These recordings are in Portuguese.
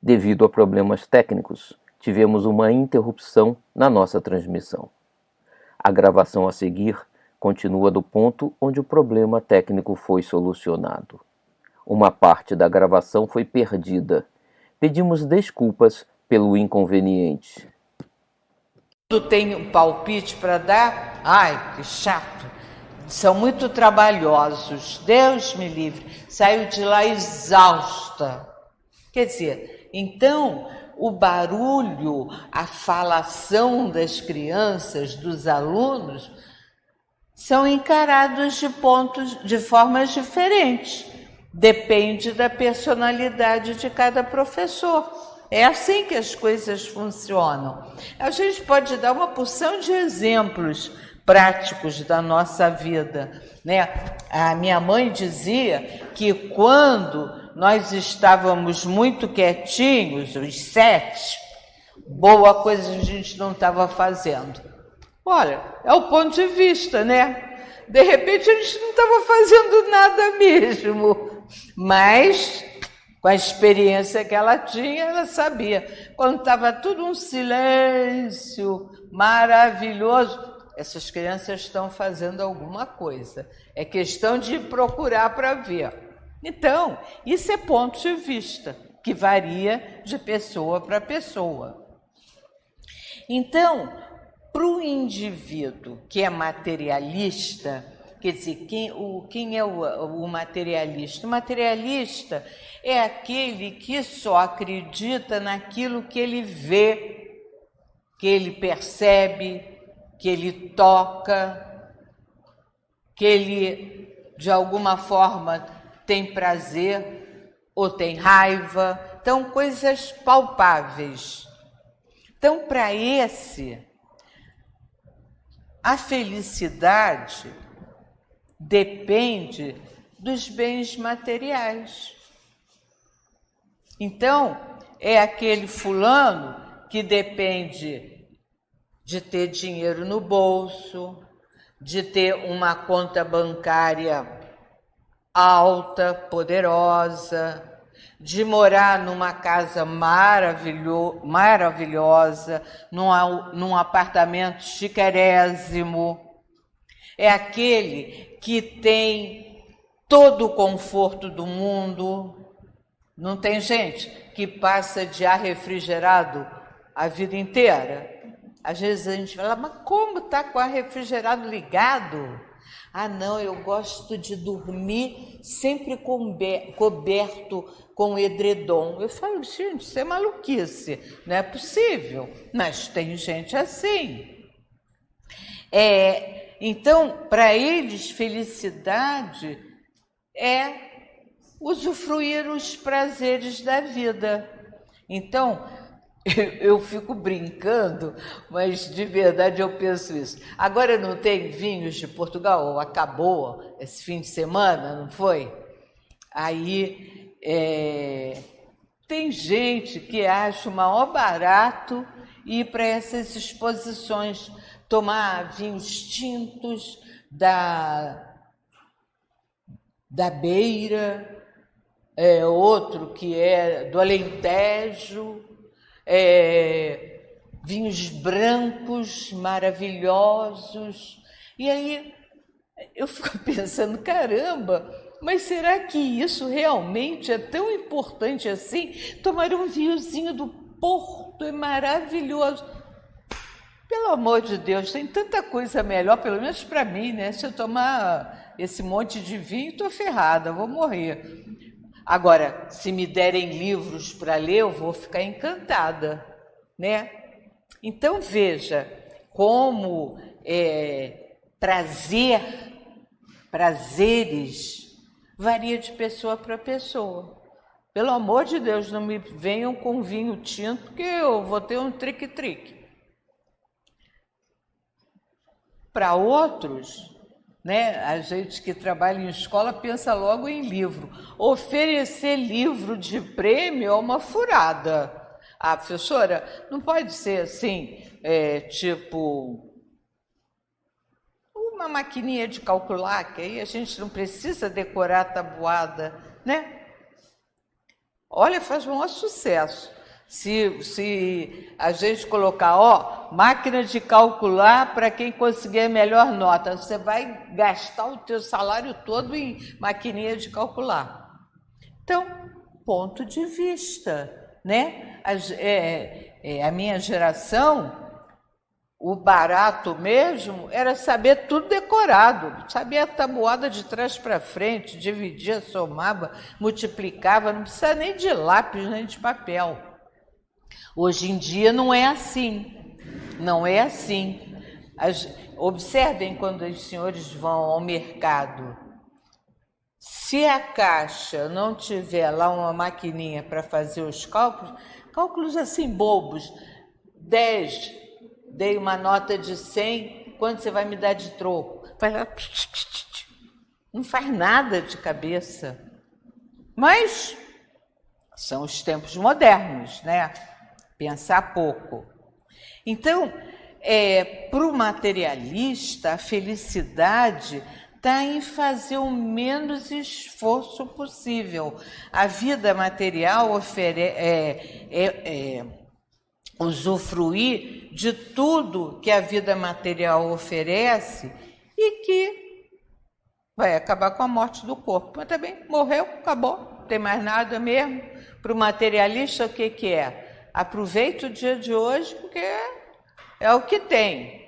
Devido a problemas técnicos, tivemos uma interrupção na nossa transmissão. A gravação a seguir continua do ponto onde o problema técnico foi solucionado. Uma parte da gravação foi perdida. Pedimos desculpas pelo inconveniente. Tem um palpite para dar? Ai, que chato. São muito trabalhosos. Deus me livre. Saio de lá exausta. Quer dizer, então o barulho, a falação das crianças, dos alunos, são encarados de formas diferentes. Depende da personalidade de cada professor. É assim que as coisas funcionam. A gente pode dar uma porção de exemplos práticos da nossa vida, né? A minha mãe dizia que quando nós estávamos muito quietinhos, os 7, boa coisa a gente não estava fazendo. Olha, é o ponto de vista, né? De repente a gente não estava fazendo nada mesmo, mas com a experiência que ela tinha, ela sabia. Quando estava tudo um silêncio maravilhoso, essas crianças estão fazendo alguma coisa. É questão de procurar para ver. Então, isso é ponto de vista, que varia de pessoa para pessoa. Então, para o indivíduo que é materialista, quer dizer, quem é o materialista? O materialista é aquele que só acredita naquilo que ele vê, que ele percebe, que ele toca, que ele, de alguma forma, tem prazer ou tem raiva. Então, coisas palpáveis. Então, para esse, a felicidade depende dos bens materiais. Então, é aquele fulano que depende de ter dinheiro no bolso, de ter uma conta bancária alta, poderosa, de morar numa casa maravilhosa, num apartamento chiquérrimo. É aquele que tem todo o conforto do mundo. Não tem gente que passa de ar refrigerado a vida inteira? Às vezes a gente fala, mas como está com o ar refrigerado ligado? Ah, não, eu gosto de dormir sempre coberto com edredom. Eu falo, gente, isso é maluquice, não é possível. Mas tem gente assim. Então, para eles, felicidade é usufruir os prazeres da vida. Então, eu fico brincando, mas de verdade eu penso isso. Agora não tem vinhos de Portugal, acabou esse fim de semana, não foi? Aí tem gente que acha o maior barato ir para essas exposições, tomar vinhos tintos da Beira, outro que é do Alentejo, vinhos brancos maravilhosos. E aí eu fico pensando, caramba, mas será que isso realmente é tão importante assim? Tomar um vinhozinho do Porto é maravilhoso. Pelo amor de Deus, tem tanta coisa melhor, pelo menos para mim, né? Se eu tomar esse monte de vinho, estou ferrada, vou morrer. Agora, se me derem livros para ler, eu vou ficar encantada, né? Então, veja como prazeres varia de pessoa para pessoa. Pelo amor de Deus, não me venham com vinho tinto, porque eu vou ter um trique-trique. Para outros, né, a gente que trabalha em escola pensa logo em livro. Oferecer livro de prêmio é uma furada. Ah, professora, não pode ser assim, tipo uma maquininha de calcular, que aí a gente não precisa decorar a tabuada, né? Olha, faz um maior sucesso. Se a gente colocar, ó, máquina de calcular para quem conseguir a melhor nota, você vai gastar o teu salário todo em maquininha de calcular. Então, ponto de vista, né? A minha geração, o barato mesmo era saber tudo decorado, sabia a tabuada de trás para frente, dividia, somava, multiplicava, não precisa nem de lápis, nem de papel. Hoje em dia não é assim, não é assim. Observem quando os senhores vão ao mercado. Se a caixa não tiver lá uma maquininha para fazer os cálculos assim bobos, 10, dei uma nota de 100, quanto você vai me dar de troco? Não faz nada de cabeça. Mas são os tempos modernos, né? Pensar pouco. Então, para o materialista, a felicidade está em fazer o menos esforço possível. A vida material usufruir de tudo que a vida material oferece e que vai acabar com a morte do corpo. Mas também morreu, acabou, não tem mais nada mesmo. Para o materialista, o que é? Aproveita o dia de hoje porque é o que tem.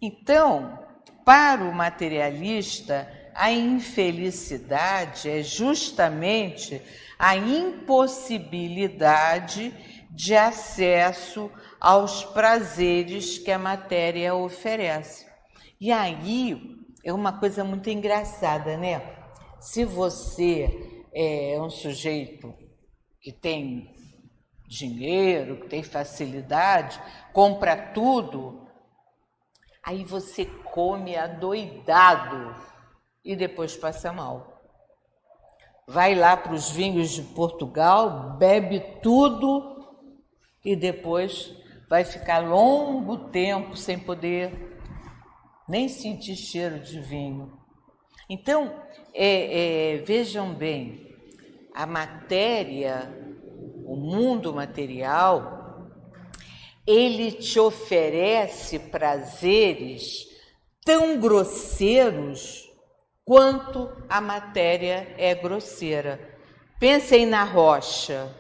Então, para o materialista, a infelicidade é justamente a impossibilidade de acesso aos prazeres que a matéria oferece. E aí é uma coisa muito engraçada, né? Se você é um sujeito que tem dinheiro, que tem facilidade, compra tudo, aí você come adoidado e depois passa mal. Vai lá para os vinhos de Portugal, bebe tudo e depois vai ficar longo tempo sem poder nem sentir cheiro de vinho. Então, vejam bem, a matéria, o mundo material, ele te oferece prazeres tão grosseiros quanto a matéria é grosseira. Pensem na rocha.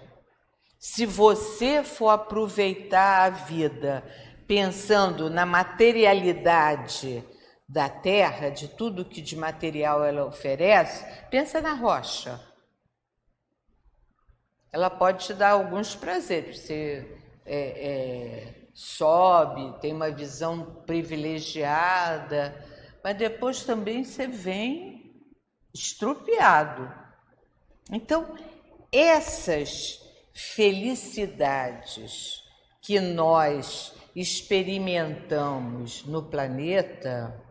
Se você for aproveitar a vida pensando na materialidade da terra, de tudo que de material ela oferece, pensa na rocha. Ela pode te dar alguns prazeres. Você sobe, tem uma visão privilegiada, mas depois também você vem estrupiado. Então, essas felicidades que nós experimentamos no planeta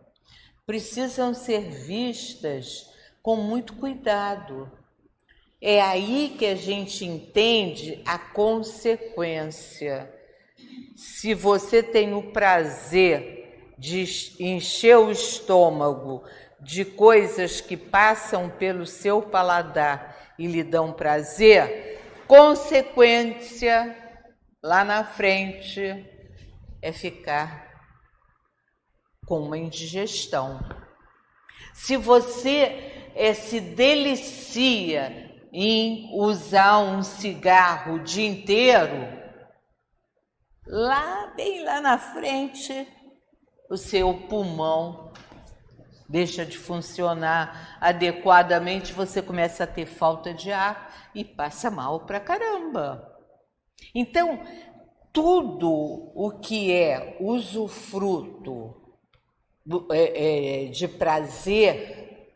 precisam ser vistas com muito cuidado. É aí que a gente entende a consequência. Se você tem o prazer de encher o estômago de coisas que passam pelo seu paladar e lhe dão prazer, consequência lá na frente é ficar com uma indigestão. Se você se delicia em usar um cigarro o dia inteiro, bem lá na frente, o seu pulmão deixa de funcionar adequadamente, você começa a ter falta de ar e passa mal pra caramba. Então, tudo o que é usufruto de prazer,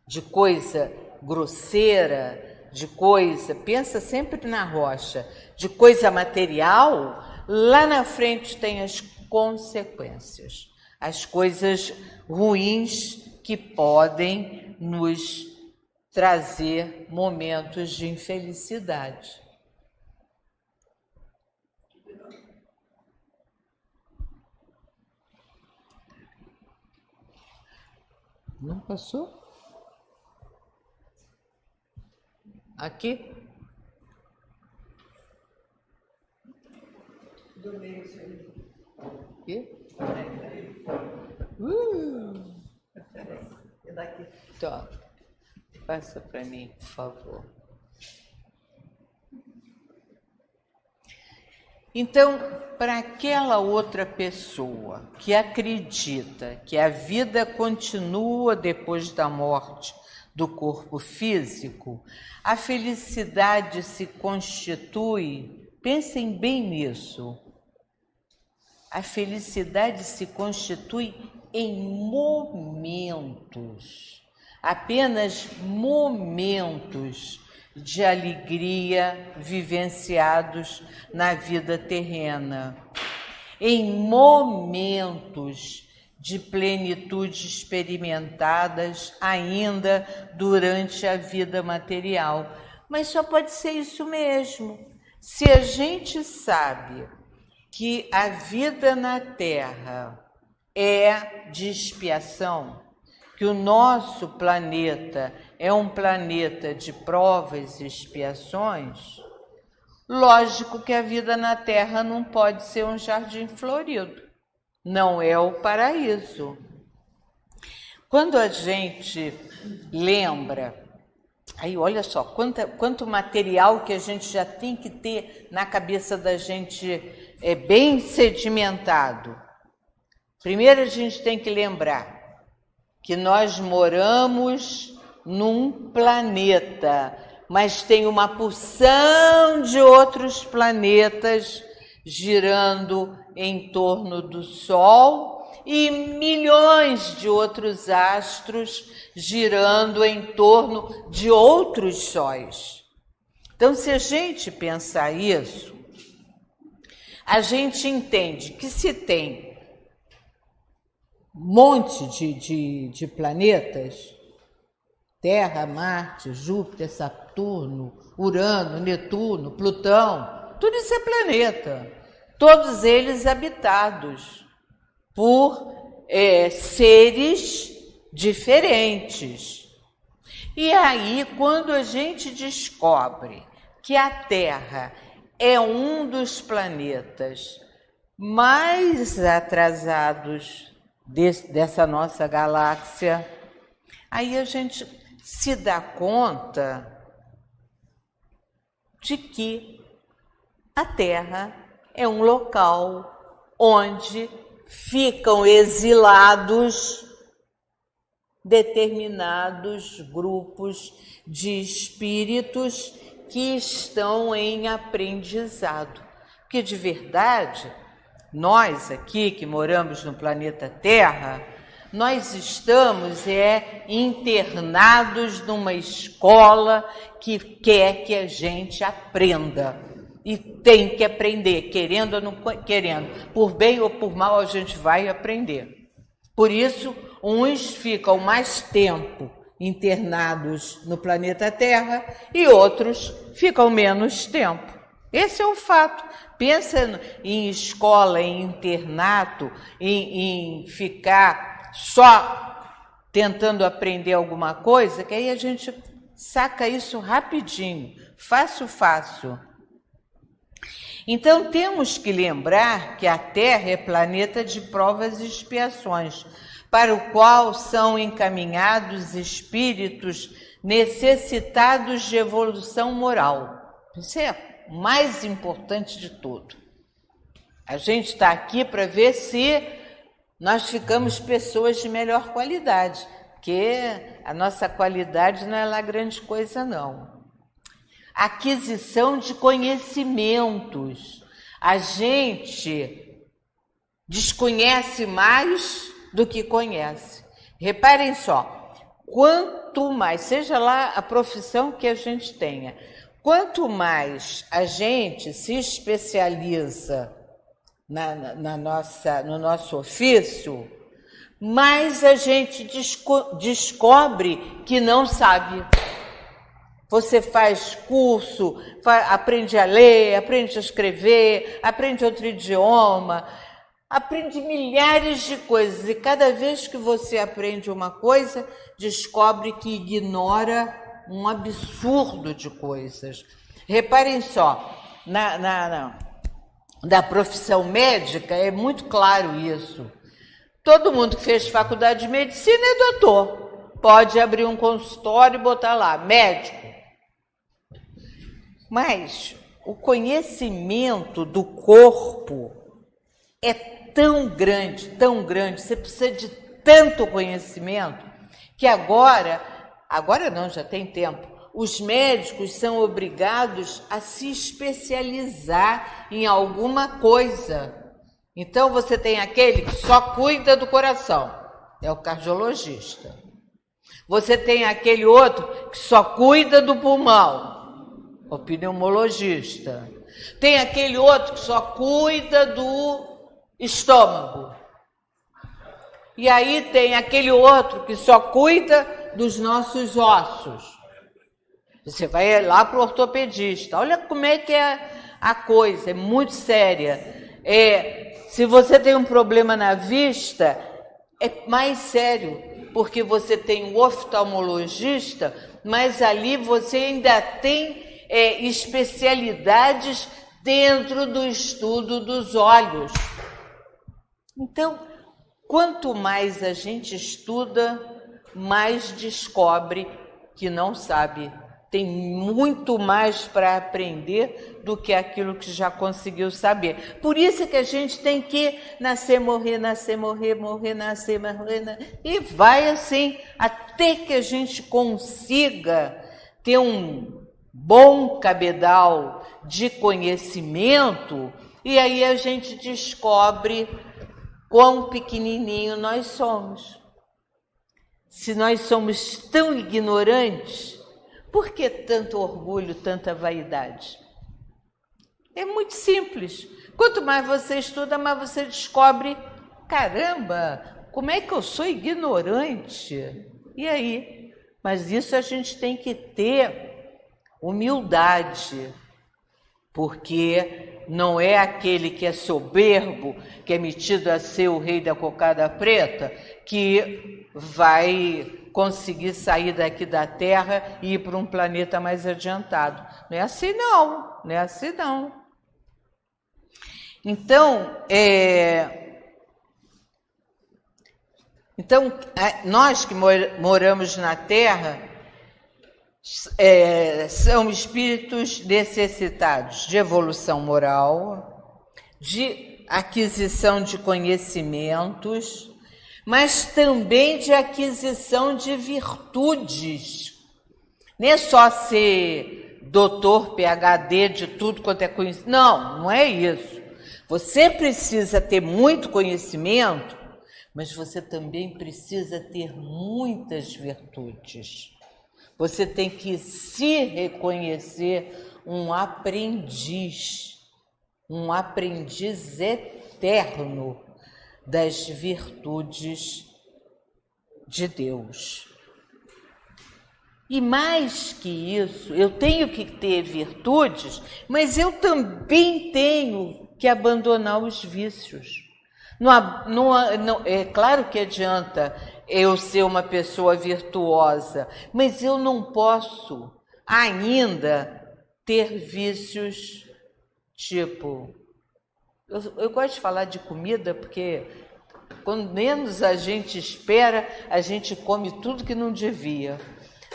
de coisa grosseira, de coisa, pensa sempre na rocha, de coisa material, lá na frente tem as consequências, as coisas ruins que podem nos trazer momentos de infelicidade. Não passou? Aqui? Quê? Então, passa para mim, por favor. Então, para aquela outra pessoa que acredita que a vida continua depois da morte do corpo físico, a felicidade se constitui, pensem bem nisso, a felicidade se constitui em momentos, apenas momentos de alegria vivenciados na vida terrena, em momentos de plenitude experimentadas ainda durante a vida material. Mas só pode ser isso mesmo. Se a gente sabe que a vida na Terra é de expiação, que o nosso planeta é um planeta de provas e expiações, lógico que a vida na Terra não pode ser um jardim florido, não é o paraíso. Quando a gente lembra, aí olha só, quanto material que a gente já tem que ter na cabeça da gente bem sedimentado. Primeiro a gente tem que lembrar que nós moramos num planeta, mas tem uma porção de outros planetas girando em torno do Sol e milhões de outros astros girando em torno de outros sóis. Então, se a gente pensar isso, a gente entende que se tem um monte de planetas, Terra, Marte, Júpiter, Saturno, Urano, Netuno, Plutão, tudo isso é planeta, todos eles habitados por seres diferentes. E aí, quando a gente descobre que a Terra é um dos planetas mais atrasados dessa nossa galáxia, aí a gente se dá conta de que a Terra é um local onde ficam exilados determinados grupos de espíritos que estão em aprendizado. Porque, de verdade, nós aqui que moramos no planeta Terra, nós estamos internados numa escola que quer que a gente aprenda. E tem que aprender, querendo ou não querendo. Por bem ou por mal, a gente vai aprender. Por isso, uns ficam mais tempo internados no planeta Terra e outros ficam menos tempo. Esse é o fato. Pensa em escola, em internato, em ficar só tentando aprender alguma coisa, que aí a gente saca isso rapidinho, fácil. Então, temos que lembrar que a Terra é planeta de provas e expiações, para o qual são encaminhados espíritos necessitados de evolução moral. Isso é o mais importante de tudo. A gente está aqui para ver se nós ficamos pessoas de melhor qualidade, porque a nossa qualidade não é lá grande coisa, não. Aquisição de conhecimentos. A gente desconhece mais do que conhece. Reparem só, quanto mais, seja lá a profissão que a gente tenha, quanto mais a gente se especializa no nosso ofício, mais a gente descobre que não sabe. Você faz curso, aprende a ler, aprende a escrever, aprende outro idioma, aprende milhares de coisas. E cada vez que você aprende uma coisa, descobre que ignora um absurdo de coisas. Reparem só, da profissão médica é muito claro isso. Todo mundo que fez faculdade de medicina é doutor. Pode abrir um consultório e botar lá, médico. Mas o conhecimento do corpo é tão grande, você precisa de tanto conhecimento, que agora não, já tem tempo, os médicos são obrigados a se especializar em alguma coisa. Então, você tem aquele que só cuida do coração, é o cardiologista. Você tem aquele outro que só cuida do pulmão, o pneumologista. Tem aquele outro que só cuida do estômago. E aí tem aquele outro que só cuida dos nossos ossos. Você vai lá para o ortopedista. Olha como é que é a coisa, é muito séria. Se você tem um problema na vista, é mais sério, porque você tem o oftalmologista, mas ali você ainda tem especialidades dentro do estudo dos olhos. Então, quanto mais a gente estuda, mais descobre que não sabe. Tem muito mais para aprender do que aquilo que já conseguiu saber. Por isso que a gente tem que nascer, morrer, morrer, nascer, morrer, e vai assim, até que a gente consiga ter um bom cabedal de conhecimento, e aí a gente descobre quão pequenininho nós somos. Se nós somos tão ignorantes, por que tanto orgulho, tanta vaidade? É muito simples. Quanto mais você estuda, mais você descobre, caramba, como é que eu sou ignorante? E aí? Mas isso a gente tem que ter humildade, porque não é aquele que é soberbo, que é metido a ser o rei da cocada preta, que vai conseguir sair daqui da Terra e ir para um planeta mais adiantado. Não é assim não, não é assim não. Então, nós que moramos na Terra, são espíritos necessitados de evolução moral, de aquisição de conhecimentos, mas também de aquisição de virtudes. Não é só ser doutor, PhD de tudo quanto é conhecimento. Não, não é isso. Você precisa ter muito conhecimento, mas você também precisa ter muitas virtudes. Você tem que se reconhecer um aprendiz eterno das virtudes de Deus. E mais que isso, eu tenho que ter virtudes, mas eu também tenho que abandonar os vícios. É claro que adianta eu ser uma pessoa virtuosa, mas eu não posso ainda ter vícios tipo... Eu gosto de falar de comida porque quando menos a gente espera, a gente come tudo que não devia.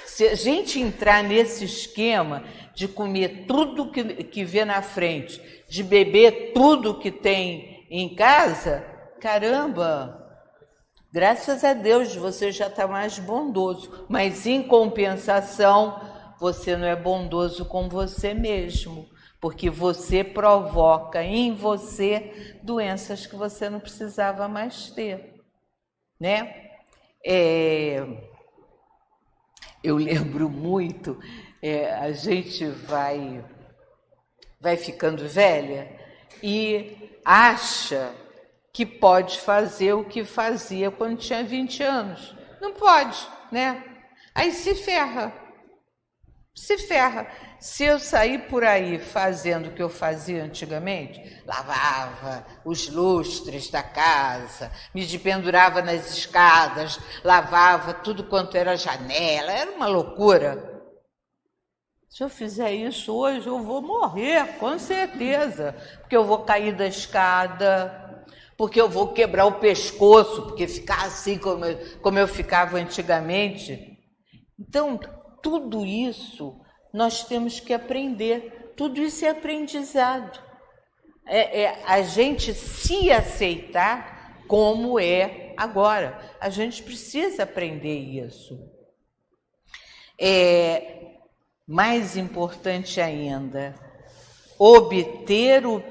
Se a gente entrar nesse esquema de comer tudo que vê na frente, de beber tudo que tem em casa, caramba, graças a Deus você já está mais bondoso, mas em compensação você não é bondoso com você mesmo, porque você provoca em você doenças que você não precisava mais ter, né? Eu lembro muito, a gente vai ficando velha e acha que pode fazer o que fazia quando tinha 20 anos. Não pode, né? Aí se ferra. Se eu sair por aí fazendo o que eu fazia antigamente, lavava os lustres da casa, me pendurava nas escadas, lavava tudo quanto era janela, era uma loucura. Se eu fizer isso hoje, eu vou morrer, com certeza. Porque eu vou cair da escada, porque eu vou quebrar o pescoço, porque ficar assim como eu ficava antigamente. Então, tudo isso nós temos que aprender. Tudo isso é aprendizado. É a gente se aceitar como é agora. A gente precisa aprender isso. Mais importante ainda, obter o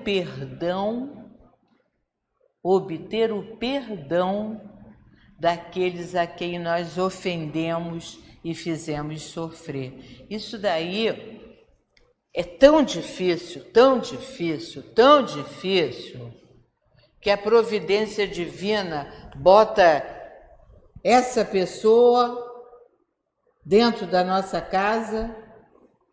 perdão daqueles a quem nós ofendemos e fizemos sofrer. Isso daí é tão difícil, que a providência divina bota essa pessoa dentro da nossa casa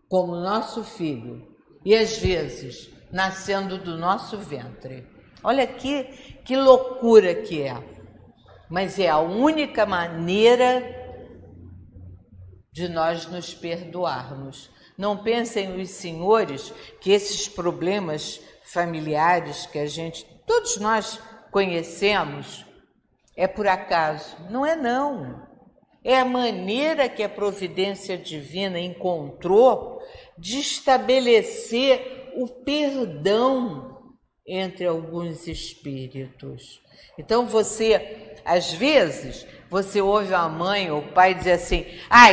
como nosso filho e às vezes nascendo do nosso ventre. Olha que loucura que é, mas é a única maneira de nós nos perdoarmos. Não pensem os senhores que esses problemas familiares que todos nós conhecemos, é por acaso. Não é não. É a maneira que a providência divina encontrou de estabelecer o perdão entre alguns espíritos. Então às vezes, você ouve a mãe ou o pai dizer assim: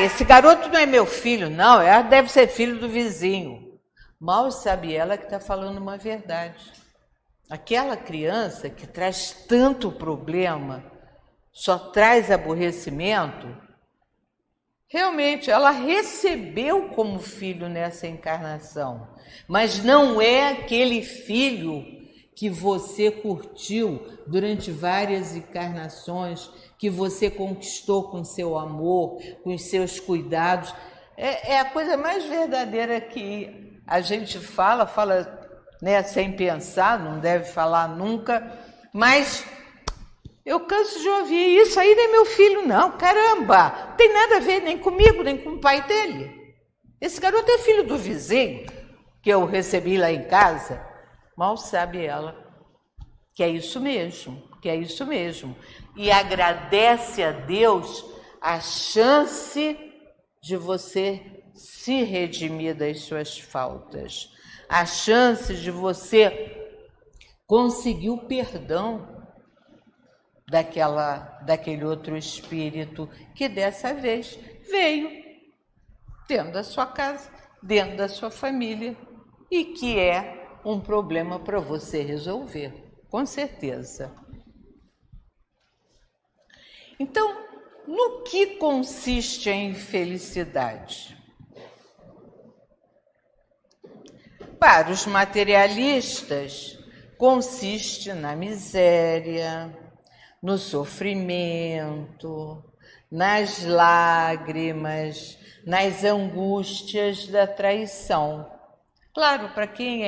esse garoto não é meu filho, não, ela deve ser filho do vizinho. Mal sabe ela que está falando uma verdade. Aquela criança que traz tanto problema, só traz aborrecimento, realmente ela recebeu como filho nessa encarnação, mas não é aquele filho que você curtiu durante várias encarnações, que você conquistou com seu amor, com os seus cuidados. É a coisa mais verdadeira que a gente fala, né, sem pensar, não deve falar nunca, mas eu canso de ouvir: isso aí não é meu filho, não, caramba, não tem nada a ver nem comigo, nem com o pai dele. Esse garoto é filho do vizinho, que eu recebi lá em casa. Mal sabe ela que é isso mesmo, E agradece a Deus a chance de você se redimir das suas faltas, a chance de você conseguir o perdão daquele outro espírito que dessa vez veio dentro da sua casa, dentro da sua família, e que é um problema para você resolver, com certeza. Então, no que consiste a infelicidade? Para os materialistas, consiste na miséria, no sofrimento, nas lágrimas, nas angústias da traição. Claro, para quem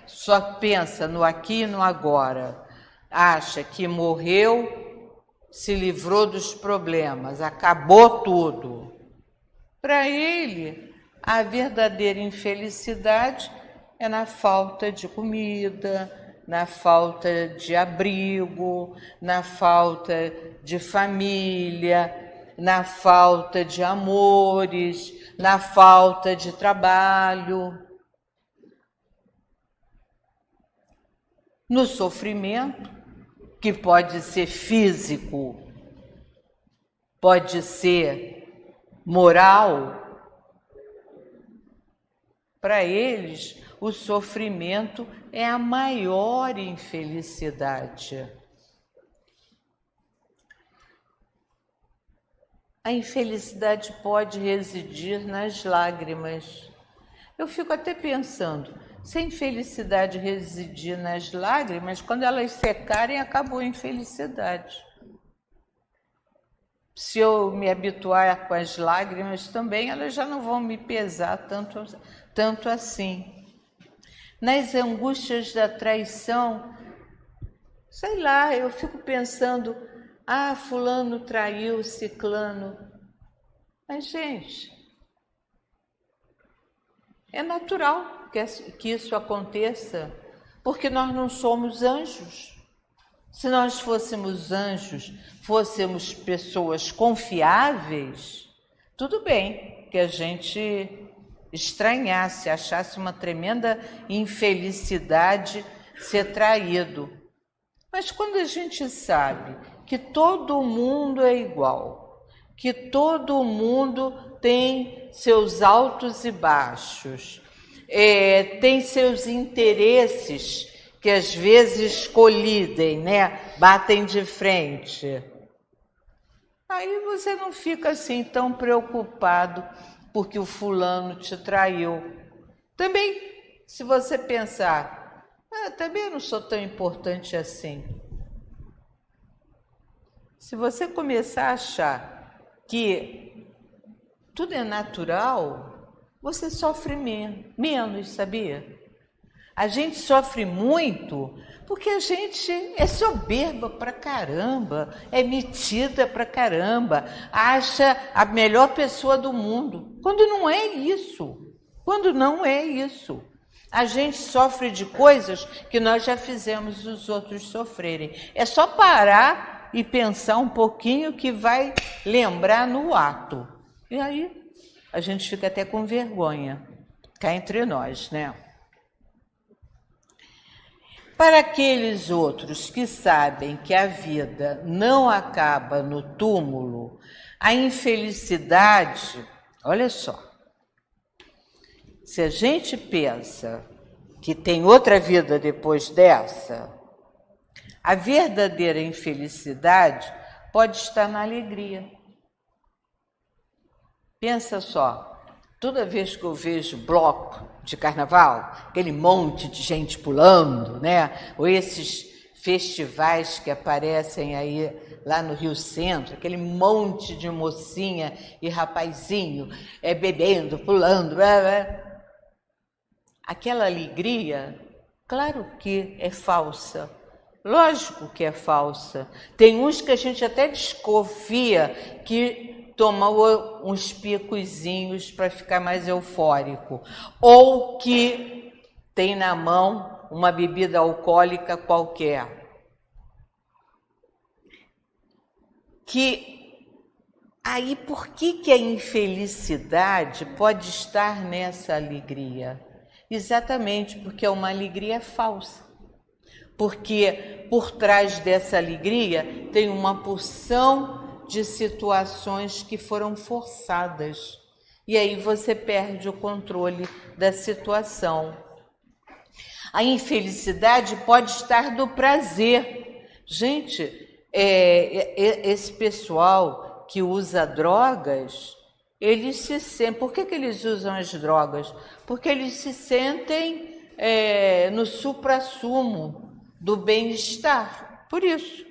só pensa no aqui e no agora, acha que morreu, se livrou dos problemas, acabou tudo. Para ele, a verdadeira infelicidade é na falta de comida, na falta de abrigo, na falta de família, na falta de amores, na falta de trabalho. No sofrimento, que pode ser físico, pode ser moral, para eles o sofrimento é a maior infelicidade. A infelicidade pode residir nas lágrimas. Eu fico até pensando, se a infelicidade residir nas lágrimas, quando elas secarem, acabou a infelicidade. Se eu me habituar com as lágrimas também, elas já não vão me pesar tanto assim. Nas angústias da traição, sei lá, eu fico pensando: fulano traiu ciclano. Mas, gente, É natural que isso aconteça, porque nós não somos anjos. Se nós fôssemos anjos, fôssemos pessoas confiáveis, tudo bem que a gente estranhasse, achasse uma tremenda infelicidade ser traído. Mas quando a gente sabe que todo mundo é igual, que todo mundo tem seus altos e baixos, tem seus interesses que às vezes colidem, né? Batem de frente. Aí você não fica assim tão preocupado porque o fulano te traiu. Também, se você pensar, também eu não sou tão importante assim. Se você começar a achar que tudo é natural, você sofre menos, sabia? A gente sofre muito porque a gente é soberba pra caramba, é metida pra caramba, acha a melhor pessoa do mundo, quando não é isso, A gente sofre de coisas que nós já fizemos os outros sofrerem. É só parar e pensar um pouquinho que vai lembrar no ato. E aí a gente fica até com vergonha, cá entre nós, né? Para aqueles outros que sabem que a vida não acaba no túmulo, a infelicidade, olha só, se a gente pensa que tem outra vida depois dessa, a verdadeira infelicidade pode estar na alegria. Pensa só, toda vez que eu vejo bloco de carnaval, aquele monte de gente pulando, né? Ou esses festivais que aparecem aí lá no Rio Centro, aquele monte de mocinha e rapazinho bebendo, pulando, aquela alegria, claro que é falsa. Lógico que é falsa. Tem uns que a gente até desconfia que tomou uns picozinhos para ficar mais eufórico, ou que tem na mão uma bebida alcoólica qualquer. Aí por que a infelicidade pode estar nessa alegria? Exatamente porque é uma alegria falsa. Porque por trás dessa alegria tem uma porção de situações que foram forçadas. E aí você perde o controle da situação. A infelicidade pode estar do prazer. Gente, esse pessoal que usa drogas, eles se sentem... Por que eles usam as drogas? Porque eles se sentem no suprassumo do bem-estar. Por isso.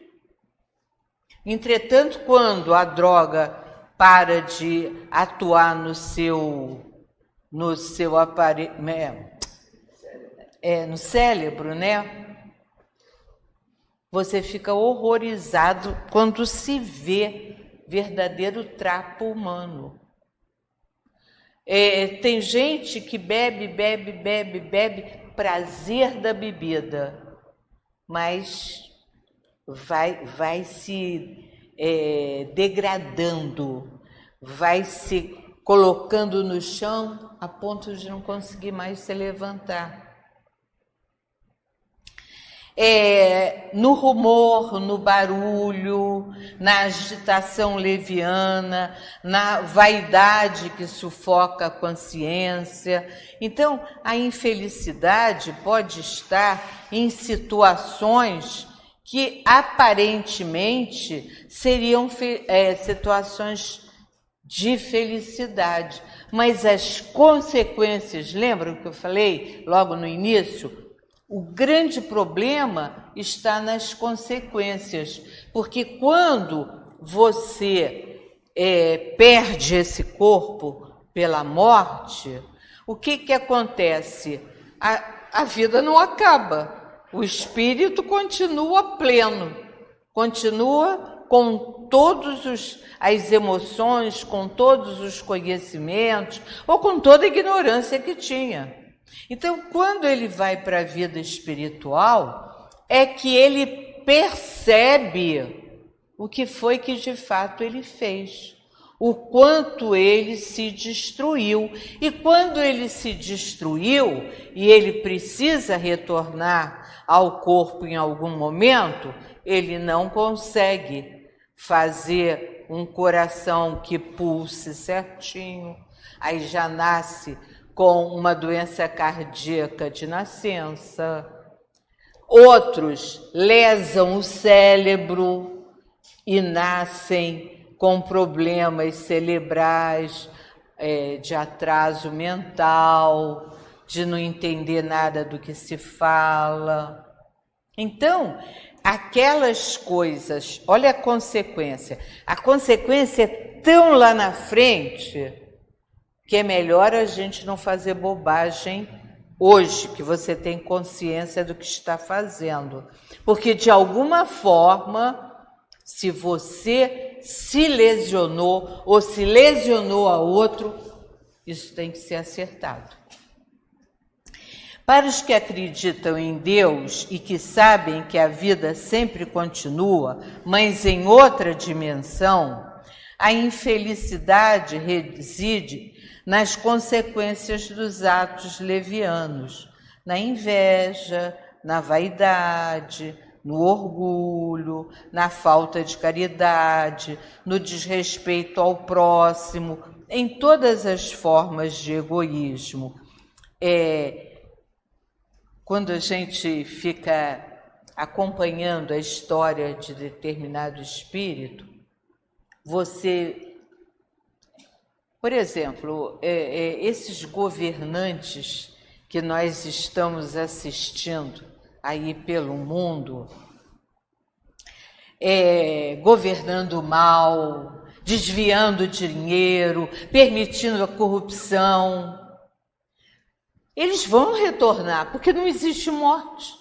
Entretanto, quando a droga para de atuar no seu aparelho, no cérebro, né? Você fica horrorizado quando se vê verdadeiro trapo humano. Tem gente que bebe, prazer da bebida, mas vai se degradando, vai se colocando no chão a ponto de não conseguir mais se levantar. No rumor, no barulho, na agitação leviana, na vaidade que sufoca a consciência. Então, a infelicidade pode estar em situações que aparentemente seriam situações de felicidade, mas as consequências, lembram que eu falei logo no início? O grande problema está nas consequências, porque quando você perde esse corpo pela morte, o que acontece? A vida não acaba. O espírito continua pleno, continua com todas as emoções, com todos os conhecimentos, ou com toda a ignorância que tinha. Então, quando ele vai para a vida espiritual, é que ele percebe o que foi que de fato ele fez, o quanto ele se destruiu. E quando ele se destruiu e ele precisa retornar ao corpo em algum momento, ele não consegue fazer um coração que pulse certinho, aí já nasce com uma doença cardíaca de nascença. Outros lesam o cérebro e nascem com problemas cerebrais, de atraso mental, de não entender nada do que se fala. Então, aquelas coisas, olha a consequência é tão lá na frente que é melhor a gente não fazer bobagem hoje, que você tem consciência do que está fazendo. Porque, de alguma forma, se você se lesionou ou se lesionou a outro, isso tem que ser acertado. Para os que acreditam em Deus e que sabem que a vida sempre continua, mas em outra dimensão, a infelicidade reside nas consequências dos atos levianos, na inveja, na vaidade, no orgulho, na falta de caridade, no desrespeito ao próximo, em todas as formas de egoísmo. Quando a gente fica acompanhando a história de determinado espírito, você, por exemplo, esses governantes que nós estamos assistindo aí pelo mundo, governando mal, desviando dinheiro, permitindo a corrupção, eles vão retornar, porque não existe morte.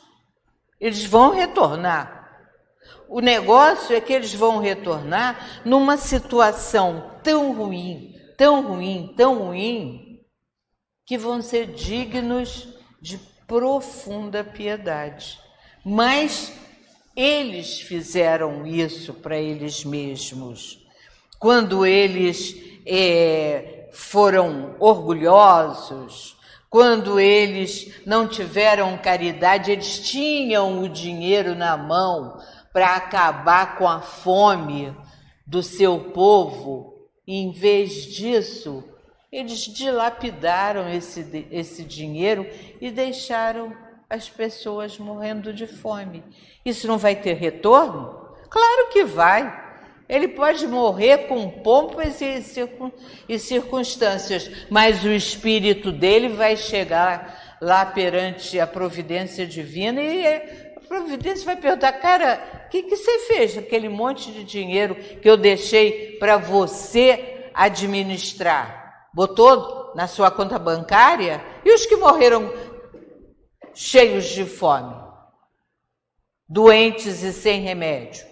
Eles vão retornar. O negócio é que eles vão retornar numa situação tão ruim, tão ruim, tão ruim, que vão ser dignos de profunda piedade. Mas eles fizeram isso para eles mesmos. Quando eles foram orgulhosos, quando eles não tiveram caridade, eles tinham o dinheiro na mão para acabar com a fome do seu povo. E, em vez disso, eles dilapidaram esse dinheiro e deixaram as pessoas morrendo de fome. Isso não vai ter retorno? Claro que vai. Ele pode morrer com pompas e circunstâncias, mas o espírito dele vai chegar lá perante a providência divina e a providência vai perguntar: cara, o que você fez? Aquele monte de dinheiro que eu deixei para você administrar, botou na sua conta bancária? E os que morreram cheios de fome, doentes e sem remédio?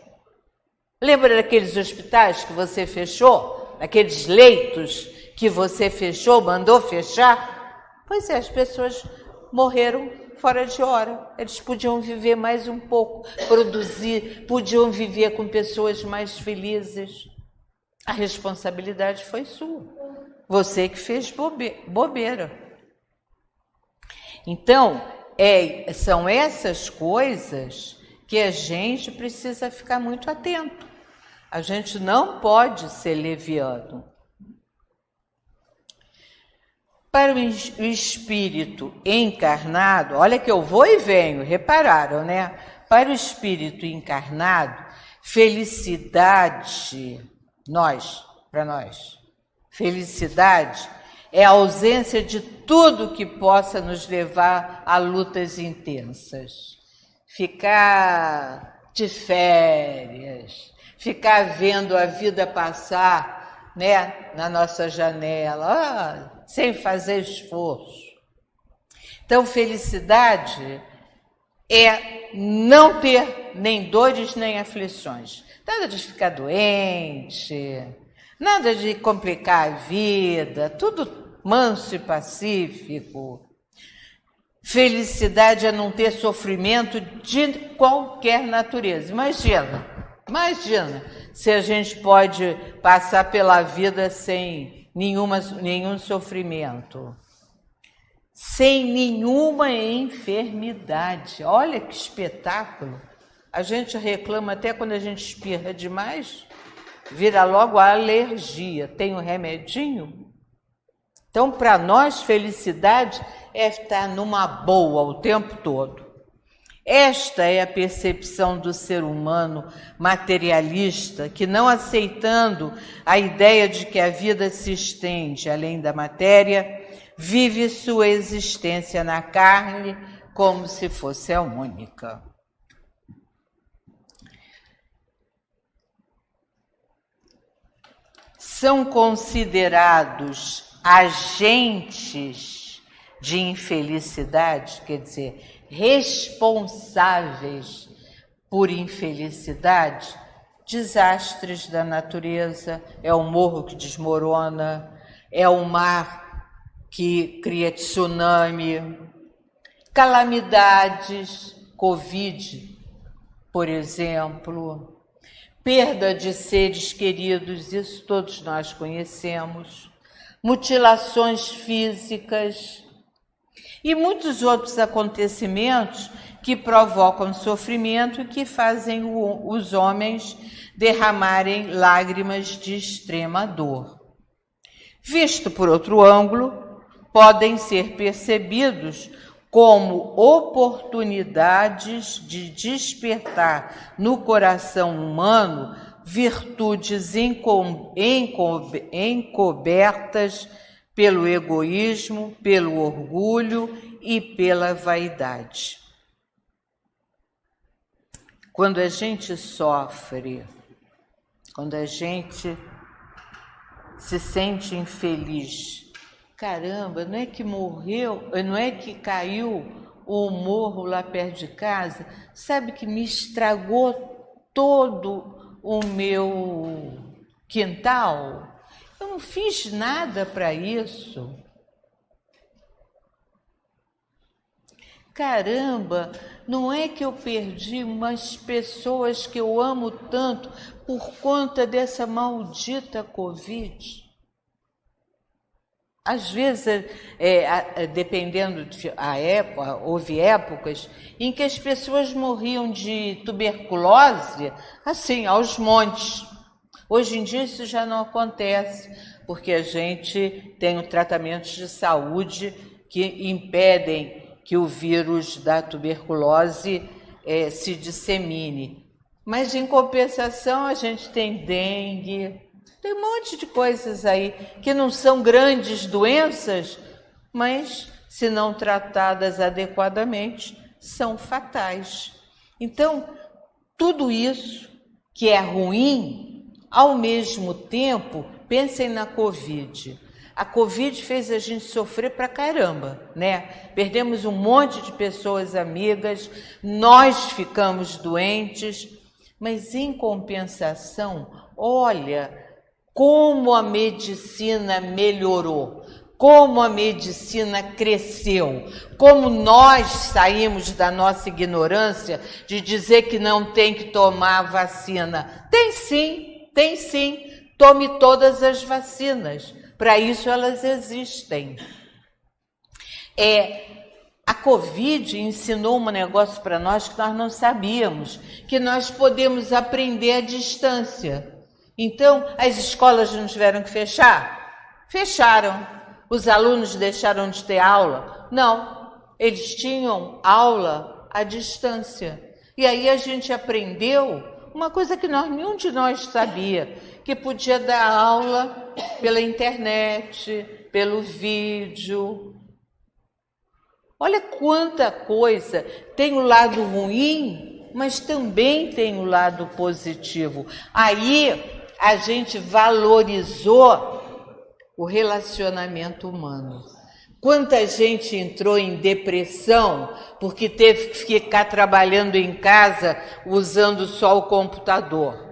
Lembra daqueles hospitais que você fechou? Daqueles leitos que você fechou, mandou fechar? Pois é, as pessoas morreram fora de hora. Eles podiam viver mais um pouco, produzir, podiam viver com pessoas mais felizes. A responsabilidade foi sua. Você que fez bobeira. Então, são essas coisas que a gente precisa ficar muito atento. A gente não pode ser leviano. Para o espírito encarnado, olha que eu vou e venho, repararam, né? Para o espírito encarnado, felicidade, para nós, felicidade é a ausência de tudo que possa nos levar a lutas intensas. Ficar de férias, ficar vendo a vida passar, né, na nossa janela, sem fazer esforço. Então, felicidade é não ter nem dores nem aflições. Nada de ficar doente, nada de complicar a vida, tudo manso e pacífico. Felicidade é não ter sofrimento de qualquer natureza. Imagina se a gente pode passar pela vida sem nenhum sofrimento, sem nenhuma enfermidade. Olha que espetáculo! A gente reclama até quando a gente espirra demais, vira logo a alergia. Tem um remedinho? Então, para nós, felicidade é estar numa boa o tempo todo. Esta é a percepção do ser humano materialista, que, não aceitando a ideia de que a vida se estende além da matéria, vive sua existência na carne como se fosse a única. São considerados agentes de infelicidade, quer dizer, responsáveis por infelicidade, desastres da natureza, é o morro que desmorona, é o mar que cria tsunami, calamidades, Covid, por exemplo, perda de seres queridos, isso todos nós conhecemos, mutilações físicas e muitos outros acontecimentos que provocam sofrimento e que fazem os homens derramarem lágrimas de extrema dor. Visto por outro ângulo, podem ser percebidos como oportunidades de despertar no coração humano virtudes encobertas pelo egoísmo, pelo orgulho e pela vaidade. Quando a gente sofre, quando a gente se sente infeliz, caramba, não é que morreu, não é que caiu o morro lá perto de casa, sabe que me estragou todo o meu quintal? Eu não fiz nada para isso. Caramba, não é que eu perdi umas pessoas que eu amo tanto por conta dessa maldita Covid? Às vezes, dependendo da época, houve épocas em que as pessoas morriam de tuberculose, assim, aos montes. Hoje em dia isso já não acontece, porque a gente tem tratamentos de saúde que impedem que o vírus da tuberculose se dissemine. Mas, em compensação, a gente tem dengue, tem um monte de coisas aí que não são grandes doenças, mas, se não tratadas adequadamente, são fatais. Então, tudo isso que é ruim, ao mesmo tempo, pensem na Covid. A Covid fez a gente sofrer pra caramba, né? Perdemos um monte de pessoas amigas, nós ficamos doentes, mas, em compensação, olha como a medicina melhorou, como a medicina cresceu, como nós saímos da nossa ignorância de dizer que não tem que tomar vacina. Tem sim, tome todas as vacinas, para isso elas existem. A Covid ensinou um negócio para nós que nós não sabíamos, que nós podemos aprender à distância. Então, as escolas não tiveram que fechar? Fecharam. Os alunos deixaram de ter aula? Não, eles tinham aula à distância. E aí a gente aprendeu uma coisa que nenhum de nós sabia, que podia dar aula pela internet, pelo vídeo. Olha quanta coisa. Tem o lado ruim, mas também tem o lado positivo. Aí a gente valorizou o relacionamento humano. Quanta gente entrou em depressão porque teve que ficar trabalhando em casa usando só o computador.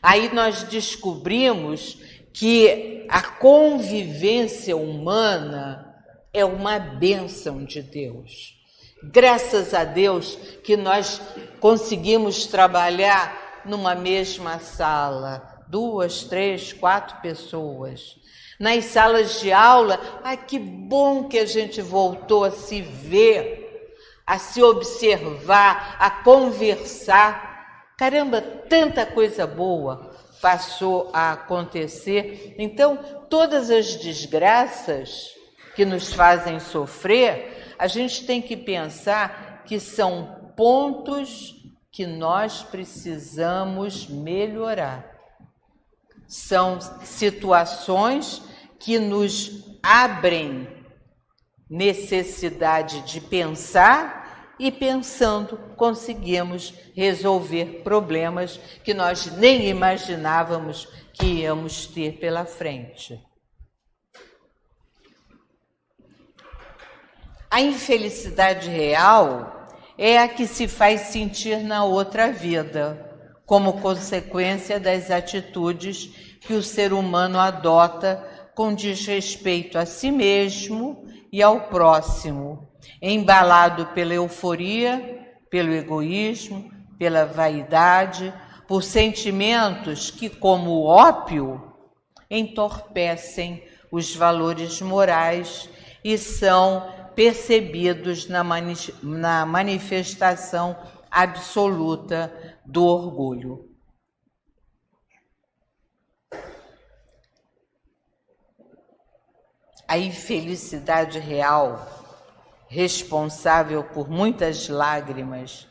Aí nós descobrimos que a convivência humana é uma bênção de Deus. Graças a Deus que nós conseguimos trabalhar numa mesma sala, 2, 3, 4 pessoas. Nas salas de aula, que bom que a gente voltou a se ver, a se observar, a conversar. Caramba, tanta coisa boa passou a acontecer. Então, todas as desgraças que nos fazem sofrer, a gente tem que pensar que são pontos que nós precisamos melhorar. São situações que nos abrem necessidade de pensar e pensando conseguimos resolver problemas que nós nem imaginávamos que íamos ter pela frente. A infelicidade real é a que se faz sentir na outra vida, como consequência das atitudes que o ser humano adota com desrespeito a si mesmo e ao próximo, embalado pela euforia, pelo egoísmo, pela vaidade, por sentimentos que, como o ópio, entorpecem os valores morais e são percebidos na manifestação absoluta do orgulho. A infelicidade real, responsável por muitas lágrimas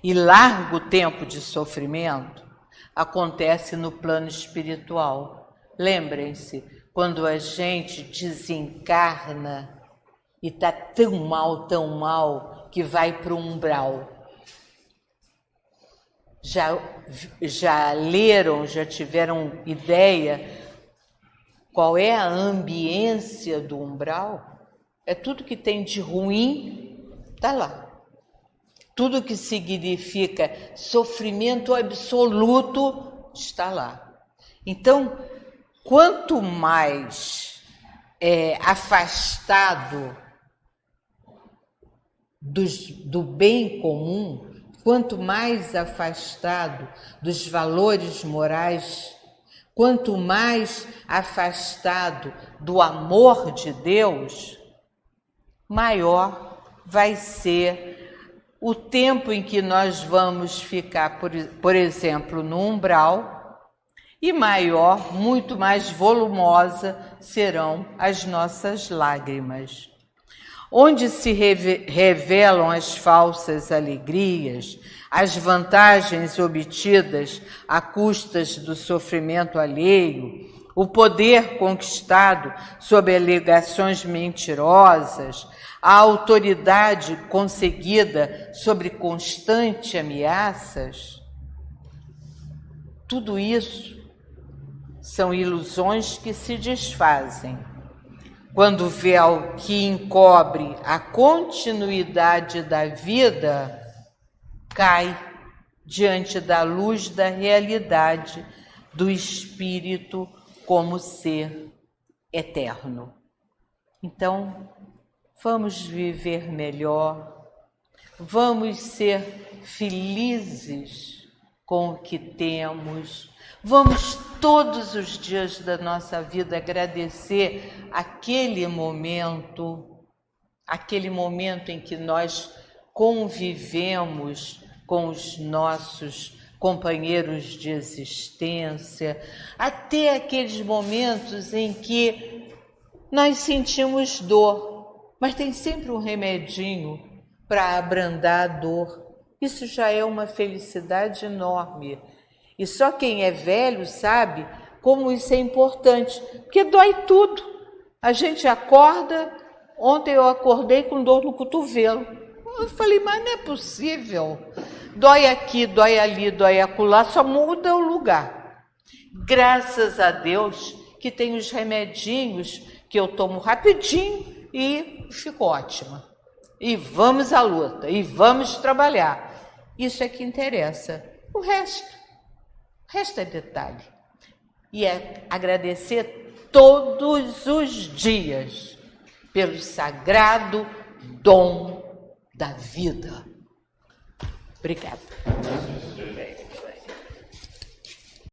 e largo tempo de sofrimento, acontece no plano espiritual. Lembrem-se, quando a gente desencarna e está tão mal, que vai para o umbral. Já leram, já tiveram ideia qual é a ambiência do umbral? É tudo que tem de ruim, está lá. Tudo que significa sofrimento absoluto está lá. Então, quanto mais afastado do bem comum, quanto mais afastado dos valores morais, quanto mais afastado do amor de Deus, maior vai ser o tempo em que nós vamos ficar, por exemplo, no umbral, e maior, muito mais volumosa serão as nossas lágrimas. Onde se revelam as falsas alegrias, as vantagens obtidas à custas do sofrimento alheio, o poder conquistado sob alegações mentirosas, a autoridade conseguida sobre constantes ameaças, tudo isso são ilusões que se desfazem quando o véu que encobre a continuidade da vida cai diante da luz da realidade do Espírito como ser eterno. Então, vamos viver melhor, vamos ser felizes com o que temos, vamos todos os dias da nossa vida agradecer aquele momento em que nós convivemos com os nossos companheiros de existência, até aqueles momentos em que nós sentimos dor, mas tem sempre um remedinho para abrandar a dor. Isso já é uma felicidade enorme. E só quem é velho sabe como isso é importante, porque dói tudo. A gente acorda, ontem eu acordei com dor no cotovelo. Eu falei, mas não é possível. Dói aqui, dói ali, dói acolá, só muda o lugar. Graças a Deus que tem os remedinhos que eu tomo rapidinho e fico ótima. E vamos à luta, e vamos trabalhar. Isso é que interessa. O resto O resto é detalhe. E é agradecer todos os dias pelo sagrado dom da vida. Obrigada.